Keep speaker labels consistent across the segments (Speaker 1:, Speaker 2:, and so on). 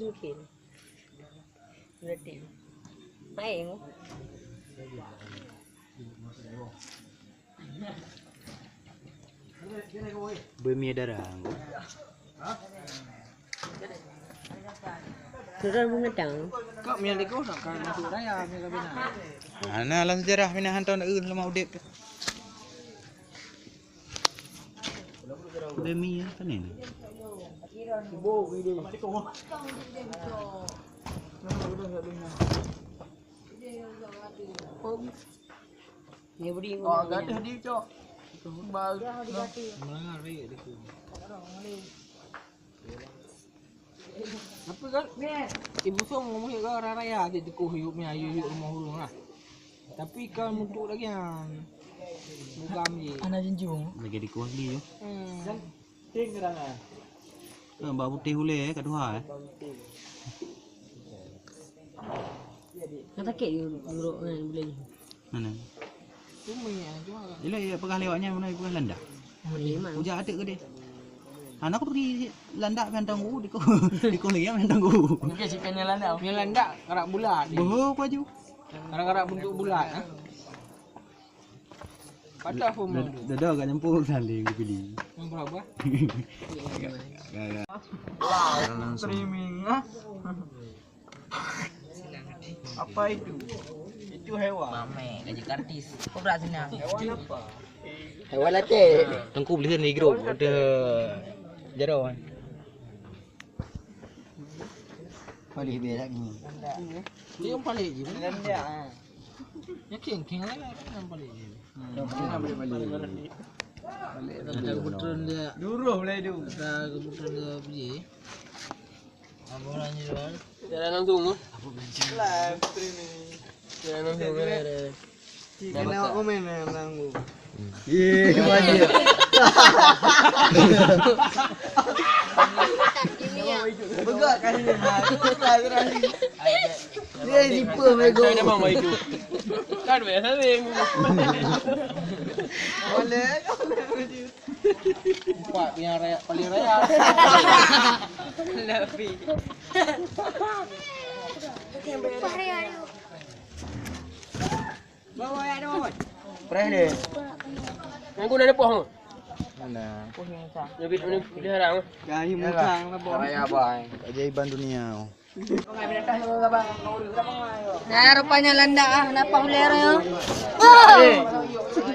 Speaker 1: mungkin. Berarti. Main.
Speaker 2: Bermia darah.
Speaker 1: Sudah mengetang.
Speaker 3: Kau mian deko nak kan masuk raya ni kabina.
Speaker 2: Mana lah sejarah minahan tahun lama udip. Bermia kan ini.
Speaker 3: Bo video.
Speaker 1: Ni budi.
Speaker 3: Oh, gadah dia cok. Bal. Melangar baik deko. Apa kan? Ibu Song ngomong ke orang raya dia deko hiup ni ayu rumah hurung lah. Tapi kan untuk lagi yang bukan ni. Anak jinjung.
Speaker 2: Lagi di kuah dia.
Speaker 3: Ting gerangan.
Speaker 2: Bau putih boleh kat dua
Speaker 1: Nak takik duduk kan boleh.
Speaker 2: Mana?
Speaker 3: Cuma yang cuma kan.
Speaker 2: Yelah ya pegah lewatnya mana pegah landak.
Speaker 1: Boleh mana?
Speaker 2: Hujan ada ke dia? Anak aku pergi landak main tangguh di kau lagi main tangguh.
Speaker 3: Okey si pennya landak. Pennya landak karak bulat.
Speaker 2: Boh baju.
Speaker 3: Karak-karak bentuk bulat ah. Patah pun mau.
Speaker 2: Dah agak nyampur saling dipilih.
Speaker 3: Yang berapa?
Speaker 2: Ya.
Speaker 3: Streaming ah. Apa itu? Itu hewan.
Speaker 1: Mame, gaji kartis. Kau berat senang.
Speaker 3: Hewan apa?
Speaker 1: Hewan latih.
Speaker 2: Tengku beli ni grup ada jaro kan. Paling berak ni.
Speaker 3: Dia yang paling je. Landak. Ya king lah yang paling je. Balik. Ada kebetulan dia. Duruh boleh tu. Ada kebetulan dia beli. Apa orangnya jual? Jalan langsung tu. Apa belajar? Live streaming. Jalan langsung ada. Kena komen yang nanggu.
Speaker 2: Ye, wajib.
Speaker 3: Begak kan ni. Dia zipa mego. Saya dah mau itu. Kan biasa sih. Boleh. Pak punya raya paling raya. Lebih. Bawa ya bawa. Pernah deh. Aku dah lepas.
Speaker 2: Mana?
Speaker 3: Lebih diharang.
Speaker 2: Gahi mukang lah boh.
Speaker 3: Raya bang.
Speaker 2: Keajaiban dunia.
Speaker 1: Nah, rupanya landak ah, napa huler ya?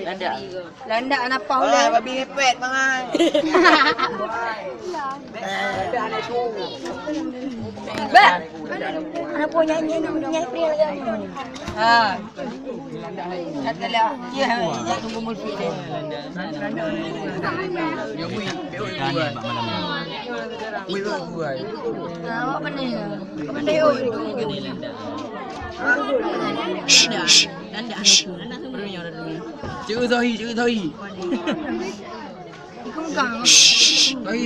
Speaker 3: Landak.
Speaker 1: Landak napa huler?
Speaker 3: Babi ngepet bang.
Speaker 1: Bah, anak punya nyanyi April ya. Ha. Kata lah, dia tunggu mulfi dia.
Speaker 3: Dia bui,
Speaker 2: Tanya mak malam ni.
Speaker 3: bui buai.
Speaker 1: Awak pandai ke? Awak pandai oi. Landak tu. Landak tu punya orang dulu.
Speaker 3: Cikgu Zohi.
Speaker 1: Ikut kang.
Speaker 3: Zohi.